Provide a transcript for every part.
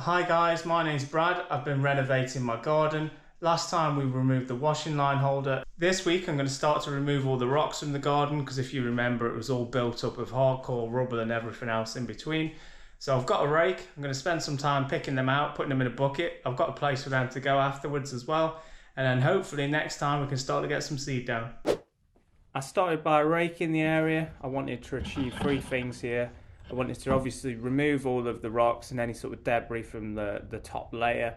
Hi guys, my name's Brad. I've been renovating my garden. Last time we removed the washing line holder. This week I'm going to start to remove all the rocks from the garden because if you remember it was all built up of hardcore rubble and everything else in between. So I've got a rake. I'm going to spend some time picking them out, putting them in a bucket. I've got a place for them to go afterwards as well. And then hopefully next time we can start to get some seed down. I started by raking the area. I wanted to achieve three things here. I wanted to obviously remove all of the rocks and any sort of debris from the top layer.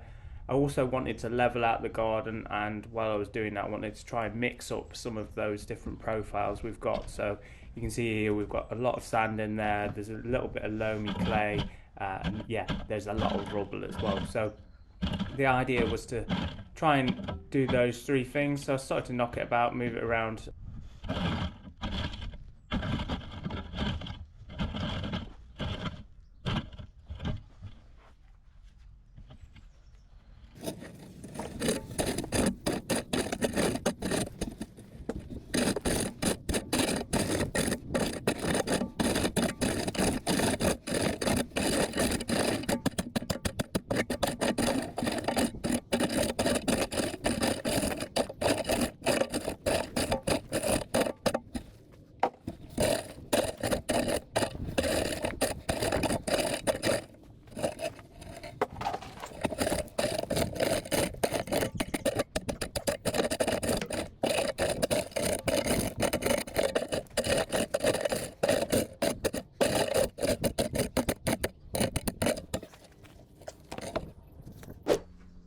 I also wanted to level out the garden, and while I was doing that I wanted to try and mix up some of those different profiles we've got. So you can see here we've got a lot of sand in there, there's a little bit of loamy clay, and yeah, there's a lot of rubble as well. So the idea was to try and do those three things. So I started to knock it about, move it around.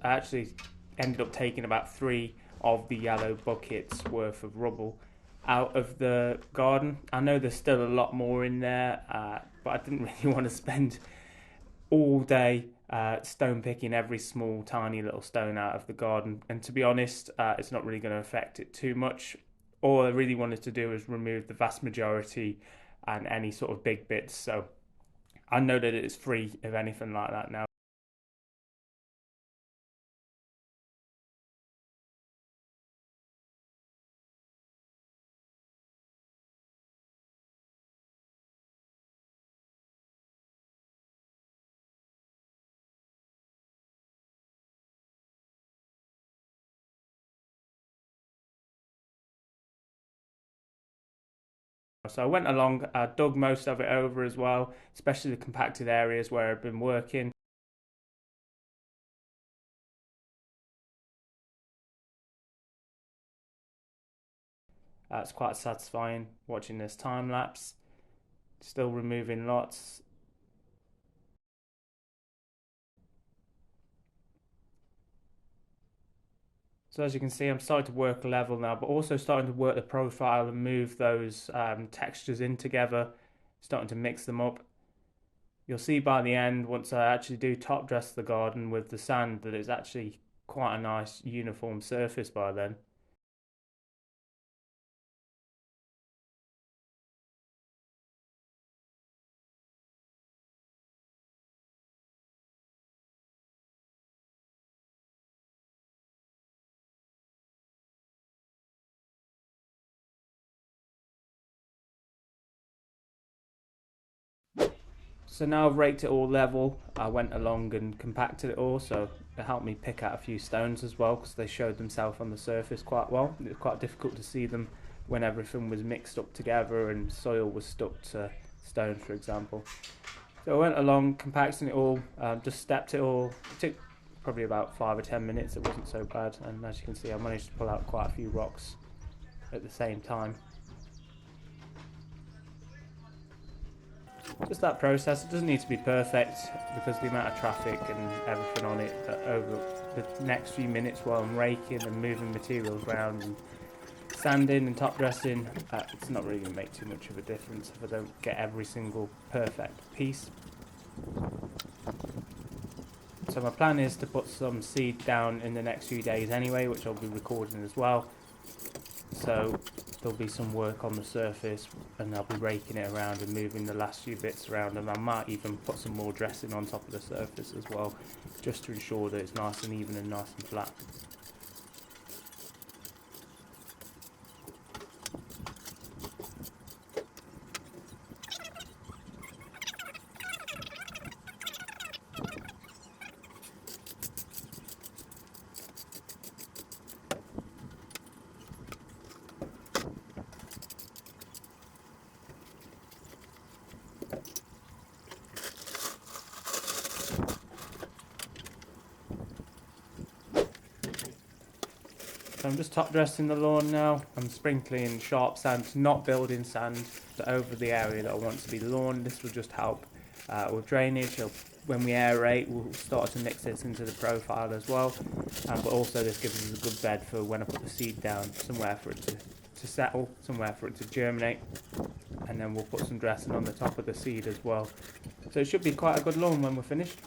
I actually ended up taking about 3 of the yellow buckets worth of rubble out of the garden. I know there's still a lot more in there, but I didn't really want to spend all day stone picking every small tiny little stone out of the garden, and to be honest, it's not really going to affect it too much. All I really wanted to do is remove the vast majority and any sort of big bits, so I know that it's free of anything like that now. So I went along, dug most of it over as well, especially the compacted areas where I've been working. It's quite satisfying watching this time lapse, still removing lots. So as you can see, I'm starting to work level now, but also starting to work the profile and move those textures in together, starting to mix them up. You'll see by the end, once I actually do top dress the garden with the sand, that it's actually quite a nice uniform surface by then. So now I've raked it all level, I went along and compacted it all, so it helped me pick out a few stones as well because they showed themselves on the surface quite well. It was quite difficult to see them when everything was mixed up together and soil was stuck to stone, for example. So I went along compacting it all, just stepped it all. It took probably about 5 or 10 minutes, it wasn't so bad, and as you can see I managed to pull out quite a few rocks at the same time. Just that process. It doesn't need to be perfect because the amount of traffic and everything on it, that over the next few minutes while I'm raking and moving materials around and sanding and top dressing, it's not really going to make too much of a difference if I don't get every single perfect piece. So my plan is to put some seed down in the next few days anyway, which I'll be recording as well. So there'll be some work on the surface and I'll be raking it around and moving the last few bits around, and I might even put some more dressing on top of the surface as well, just to ensure that it's nice and even and nice and flat. So I'm just top dressing the lawn now. I'm sprinkling sharp sand, not building sand, over the area that I want to be lawn. This will just help with drainage. When we aerate, we'll start to mix this into the profile as well. But also this gives us a good bed for when I put the seed down, somewhere for it to settle, somewhere for it to germinate. And then we'll put some dressing on the top of the seed as well. So it should be quite a good lawn when we're finished.